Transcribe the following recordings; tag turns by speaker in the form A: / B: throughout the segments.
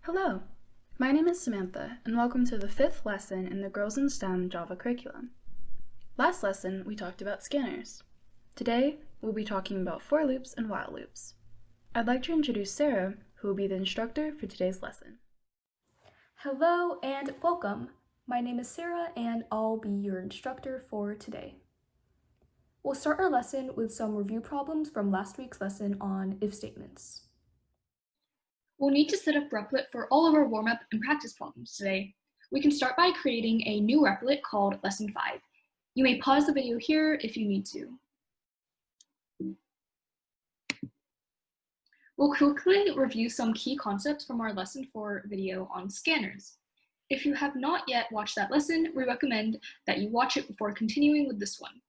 A: Hello, my name is Samantha, and welcome to the 5th lesson in the Girls in STEM Java curriculum. Last lesson, we talked about scanners. Today, we'll be talking about for loops and while loops. I'd like to introduce Sarah, who will be the instructor for today's lesson.
B: Hello and welcome. My name is Sarah and I'll be your instructor for today. We'll start our lesson with some review problems from last week's lesson on if statements.
C: We'll need to set up Replit for all of our warm-up and practice problems today. We can start by creating a new Replit called Lesson 5. You may pause the video here if you need to. We'll quickly review some key concepts from our Lesson 4 video on scanners. If you have not yet watched that lesson, we recommend that you watch it before continuing with this one.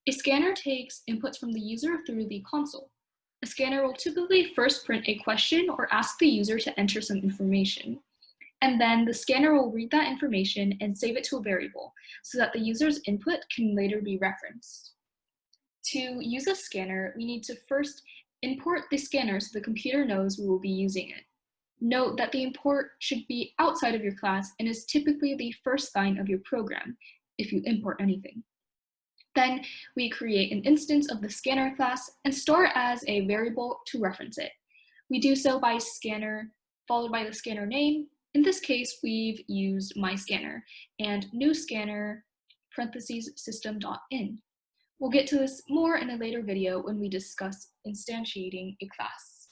C: A scanner takes inputs from the user through the console. A scanner will typically first print a question or ask the user to enter some information. And then the scanner will read that information and save it to a variable so that the user's input can later be referenced. To use a scanner, we need to first import the scanner so the computer knows we will be using it. Note that the import should be outside of your class and is typically the first line of your program if you import anything. Then we create an instance of the scanner class and store it as a variable to reference it. We do so by scanner followed by the scanner name. In this case, we've used myscanner and new scanner parentheses system.in. We'll get to this more in a later video when we discuss instantiating a class.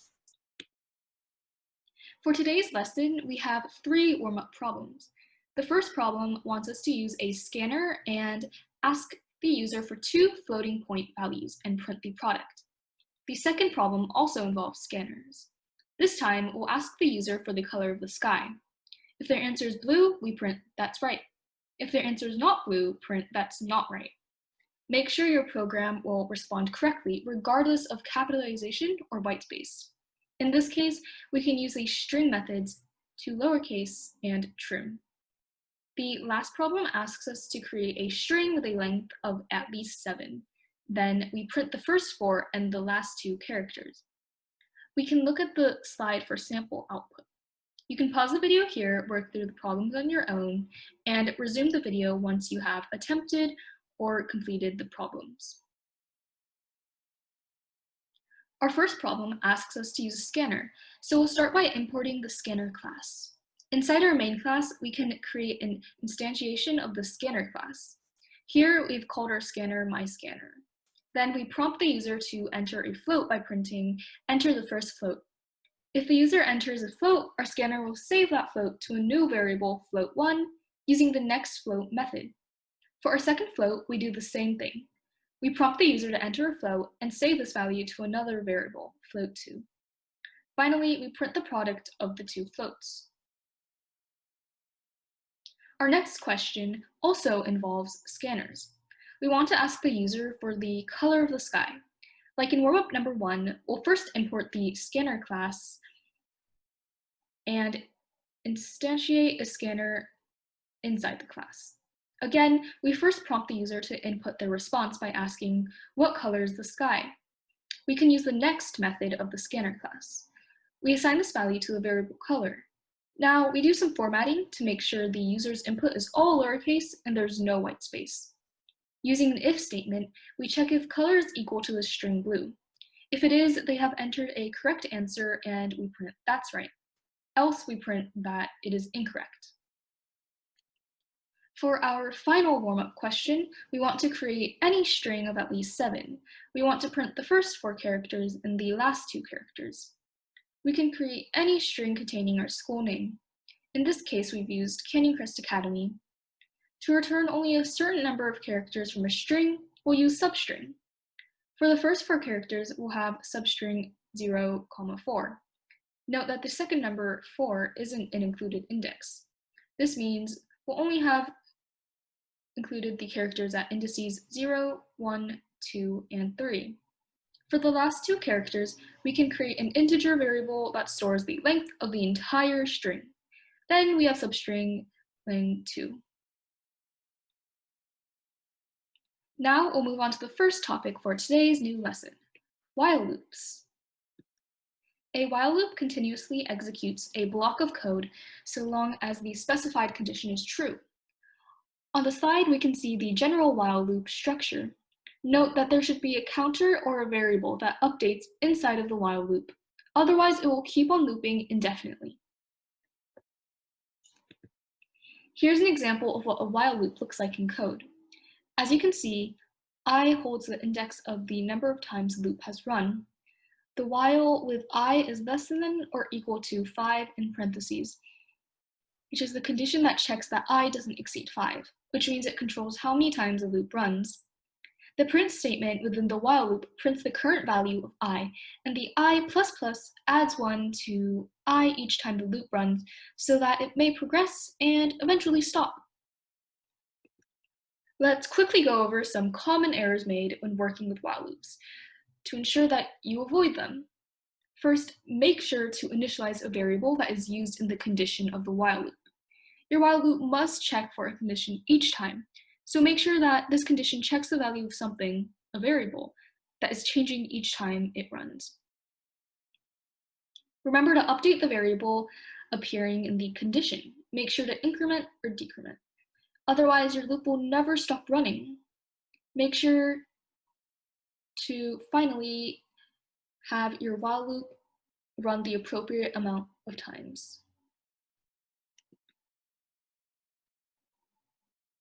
C: For today's lesson, we have 3 warm-up problems. The first problem wants us to use a scanner and ask the user for 2 floating point values and print the product. The second problem also involves scanners. This time, we'll ask the user for the color of the sky. If their answer is blue, we print that's right. If their answer is not blue, print that's not right. Make sure your program will respond correctly regardless of capitalization or whitespace. In this case, we can use the string methods to lowercase and trim. The last problem asks us to create a string with a length of at least 7. Then we print the first 4 and the last 2 characters. We can look at the slide for sample output. You can pause the video here, work through the problems on your own, and resume the video once you have attempted or completed the problems. Our first problem asks us to use a scanner, so we'll start by importing the scanner class. Inside our main class, we can create an instantiation of the scanner class. Here, we've called our scanner myscanner. Then we prompt the user to enter a float by printing enter the first float. If the user enters a float, our scanner will save that float to a new variable float1 using the next float method. For our second float, we do the same thing. We prompt the user to enter a float and save this value to another variable, float2. Finally, we print the product of the 2 floats. Our next question also involves scanners. We want to ask the user for the color of the sky. Like in warm-up number 1, we'll first import the scanner class and instantiate a scanner inside the class. Again, we first prompt the user to input their response by asking, what color is the sky? We can use the next method of the scanner class. We assign this value to the variable color. Now, we do some formatting to make sure the user's input is all lowercase and there's no white space. Using an if statement, we check if color is equal to the string blue. If it is, they have entered a correct answer and we print that's right. Else we print that it is incorrect. For our final warm-up question, we want to create any string of at least 7. We want to print the first 4 characters and the last 2 characters. We can create any string containing our school name. In this case, we've used Canyon Crest Academy. To return only a certain number of characters from a string, we'll use substring. For the first 4 characters, we'll have substring 0, 4. Note that the second number, 4, isn't an included index. This means we'll only have included the characters at indices 0, 1, 2, and 3. For the last 2 characters, we can create an integer variable that stores the length of the entire string. Then we have substring length 2. Now we'll move on to the first topic for today's new lesson, while loops. A while loop continuously executes a block of code so long as the specified condition is true. On the slide, we can see the general while loop structure. Note that there should be a counter or a variable that updates inside of the while loop. Otherwise, it will keep on looping indefinitely. Here's an example of what a while loop looks like in code. As you can see, I holds the index of the number of times the loop has run. The while with I is less than or equal to 5 in parentheses, which is the condition that checks that I doesn't exceed 5, which means it controls how many times the loop runs. The print statement within the while loop prints the current value of I, and the I++ adds 1 to I each time the loop runs so that it may progress and eventually stop. Let's quickly go over some common errors made when working with while loops to ensure that you avoid them. First, make sure to initialize a variable that is used in the condition of the while loop. Your while loop must check for a condition each time, so make sure that this condition checks the value of something, a variable, that is changing each time it runs. Remember to update the variable appearing in the condition. Make sure to increment or decrement. Otherwise, your loop will never stop running. Make sure to finally have your while loop run the appropriate amount of times.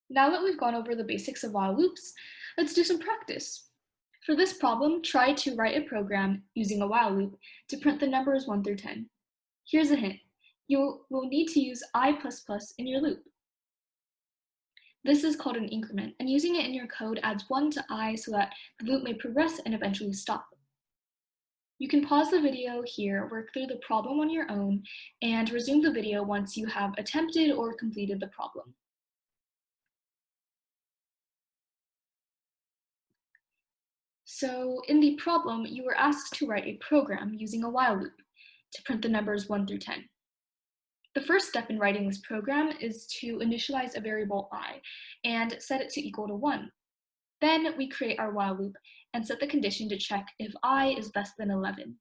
C: Now that we've gone over the basics of while loops, let's do some practice. For this problem, try to write a program using a while loop to print the numbers 1 through 10. Here's a hint. You will need to use I++ in your loop. This is called an increment, and using it in your code adds 1 to I so that the loop may progress and eventually stop. You can pause the video here, work through the problem on your own, and resume the video once you have attempted or completed the problem. So in the problem, you were asked to write a program using a while loop to print the numbers 1 through 10. The first step in writing this program is to initialize a variable I and set it to equal to 1. Then we create our while loop and set the condition to check if I is less than 11.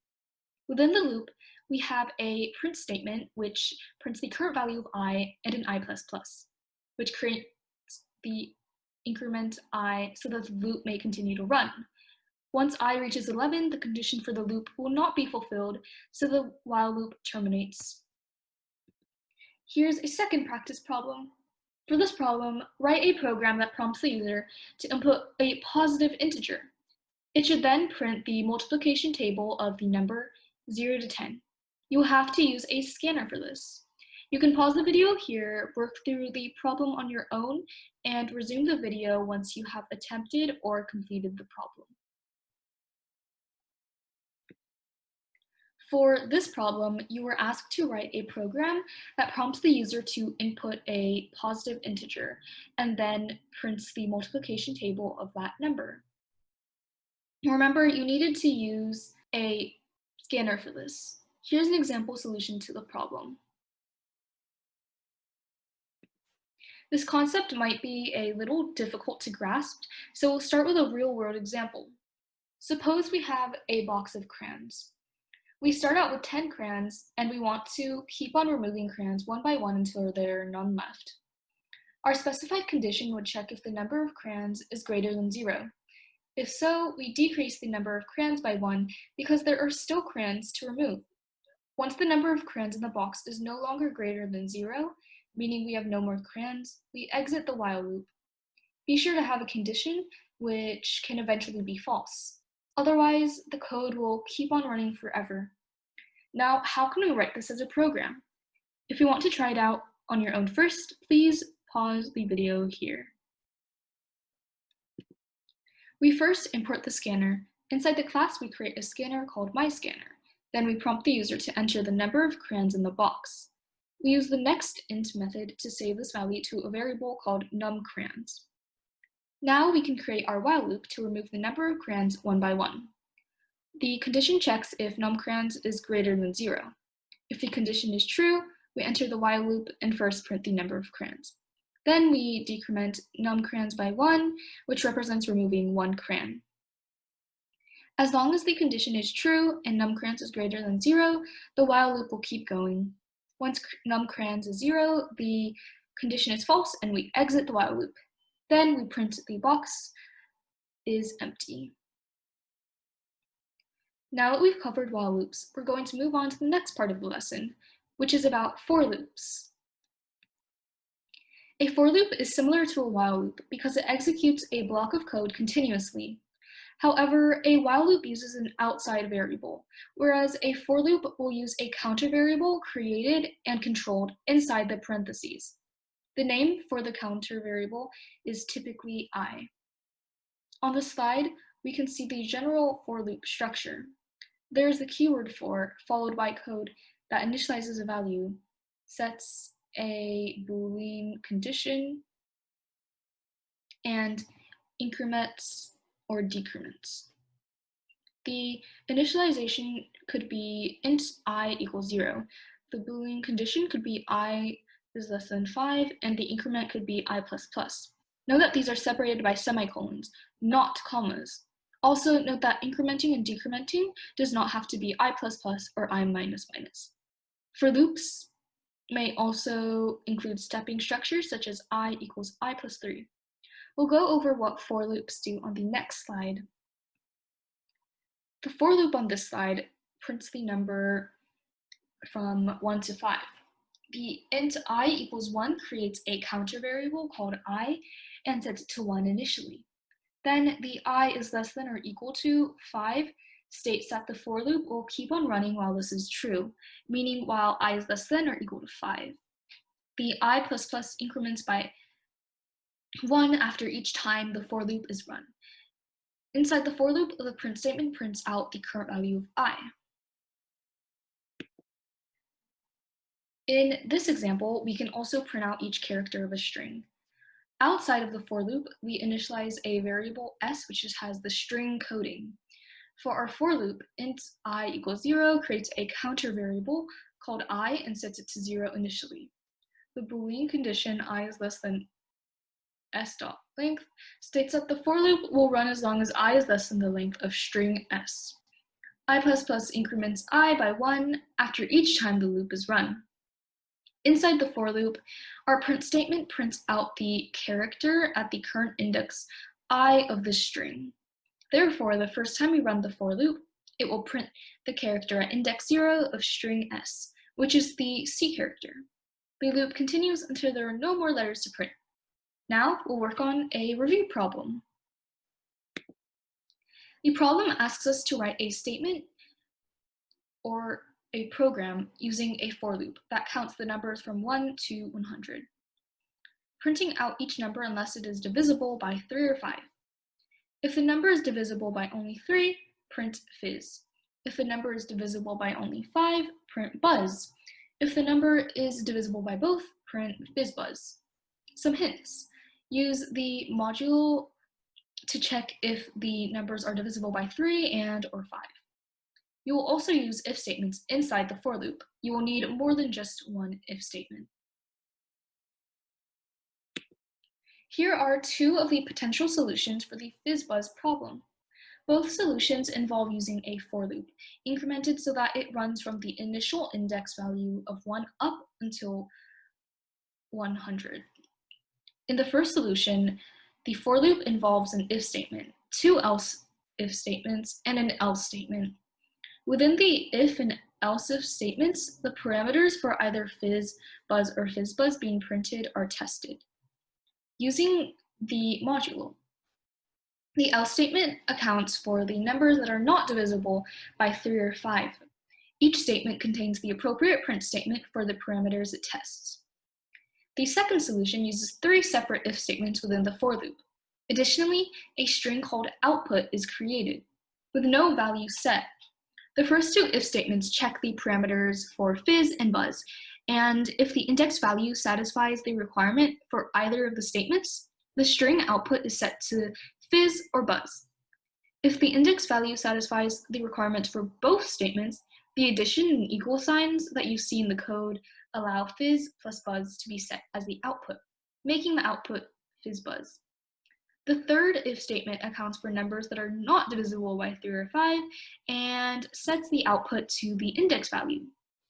C: Within the loop, we have a print statement which prints the current value of I and an I++, which creates the increment I so that the loop may continue to run. Once I reaches 11, the condition for the loop will not be fulfilled, so the while loop terminates. Here's a second practice problem. For this problem, write a program that prompts the user to input a positive integer. It should then print the multiplication table of the number 0 to 10. You will have to use a scanner for this. You can pause the video here, work through the problem on your own, and resume the video once you have attempted or completed the problem. For this problem, you were asked to write a program that prompts the user to input a positive integer and then prints the multiplication table of that number. Remember, you needed to use a scanner for this. Here's an example solution to the problem. This concept might be a little difficult to grasp, so we'll start with a real-world example. Suppose we have a box of crayons. We start out with 10 crayons, and we want to keep on removing crayons one by one until there are none left. Our specified condition would check if the number of crayons is greater than 0. If so, we decrease the number of crayons by 1 because there are still crayons to remove. Once the number of crayons in the box is no longer greater than 0, meaning we have no more crayons, we exit the while loop. Be sure to have a condition which can eventually be false. Otherwise, the code will keep on running forever. Now, how can we write this as a program? If you want to try it out on your own first, please pause the video here. We first import the scanner. Inside the class, we create a scanner called MyScanner. Then we prompt the user to enter the number of crayons in the box. We use the nextInt method to save this value to a variable called numCrayons. Now we can create our while loop to remove the number of crayons one by one. The condition checks if numCrayons is greater than 0. If the condition is true, we enter the while loop and first print the number of crayons. Then we decrement numCrayons by 1, which represents removing 1 crayon. As long as the condition is true and numCrans is greater than 0, the while loop will keep going. Once numCrans is 0, the condition is false and we exit the while loop. Then we print the box is empty. Now that we've covered while loops, we're going to move on to the next part of the lesson, which is about for loops. A for loop is similar to a while loop because it executes a block of code continuously. However, a while loop uses an outside variable, whereas a for loop will use a counter variable created and controlled inside the parentheses. The name for the counter variable is typically I. On the slide, we can see the general for loop structure. There is the keyword for, followed by code that initializes a value, sets a Boolean condition, and increments or decrements. The initialization could be int I equals 0. The Boolean condition could be I is less than 5, and the increment could be I++. Note that these are separated by semicolons, not commas. Also, note that incrementing and decrementing does not have to be I++ or I-. For loops may also include stepping structures such as I equals I+3. We'll go over what for loops do on the next slide. The for loop on this slide prints the number from 1 to 5. The int I equals 1 creates a counter variable called I and sets it to 1 initially. Then the I is less than or equal to 5 states that the for loop will keep on running while this is true, meaning while I is less than or equal to 5. The I++ increments by 1 after each time the for loop is run. Inside the for loop, the print statement prints out the current value of I. In this example, we can also print out each character of a string. Outside of the for loop, we initialize a variable s, which has the string coding. For our for loop, int I equals 0 creates a counter variable called I and sets it to 0 initially. The Boolean condition I is less than s.length states that the for loop will run as long as I is less than the length of string s. I++ increments I by 1 after each time the loop is run. Inside the for loop, our print statement prints out the character at the current index I of the string. Therefore, the first time we run the for loop, it will print the character at index 0 of string s, which is the C character. The loop continues until there are no more letters to print. Now we'll work on a review problem. The problem asks us to write a statement or a program using a for loop that counts the numbers from 1 to 100, printing out each number unless it is divisible by 3 or 5. If the number is divisible by only 3, print fizz. If the number is divisible by only 5, print buzz. If the number is divisible by both, print FizzBuzz. Some hints. Use the module to check if the numbers are divisible by 3 and or 5. You will also use if statements inside the for loop. You will need more than just one if statement. Here are two of the potential solutions for the FizzBuzz problem. Both solutions involve using a for loop, incremented so that it runs from the initial index value of 1 up until 100. In the first solution, the for loop involves an if statement, two else if statements, and an else statement. Within the if and else if statements, the parameters for either FizzBuzz or FizzBuzz being printed are tested. Using the module, the else statement accounts for the numbers that are not divisible by 3 or 5. Each statement contains the appropriate print statement for the parameters it tests. The second solution uses 3 separate if statements within the for loop. Additionally, a string called output is created, with no value set. The first 2 if statements check the parameters for fizz and buzz, and if the index value satisfies the requirement for either of the statements, the string output is set to fizz or buzz. If the index value satisfies the requirements for both statements, the addition and equal signs that you see in the code allow fizz plus buzz to be set as the output, making the output FizzBuzz. The third if statement accounts for numbers that are not divisible by 3 or 5 and sets the output to the index value.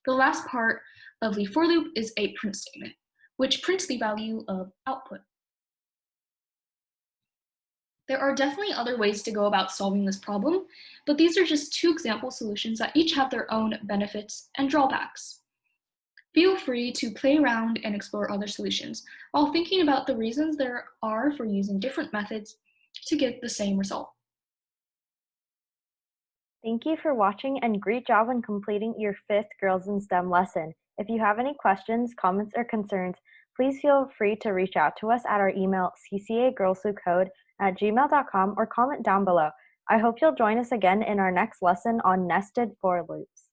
C: The last part of the for loop is a print statement, which prints the value of output. There are definitely other ways to go about solving this problem, but these are just 2 example solutions that each have their own benefits and drawbacks. Feel free to play around and explore other solutions while thinking about the reasons there are for using different methods to get the same result.
D: Thank you for watching and great job on completing your 5th Girls in STEM lesson. If you have any questions, comments, or concerns, please feel free to reach out to us at our email ccagirlsloopcode@gmail.com or comment down below. I hope you'll join us again in our next lesson on nested for loops.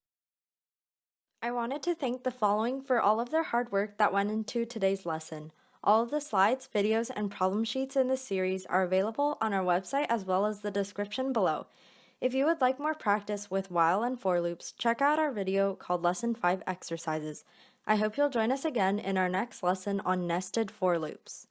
D: I wanted to thank the following for all of their hard work that went into today's lesson. All of the slides, videos, and problem sheets in this series are available on our website as well as the description below. If you would like more practice with while and for loops, check out our video called Lesson 5 Exercises. I hope you'll join us again in our next lesson on nested for loops.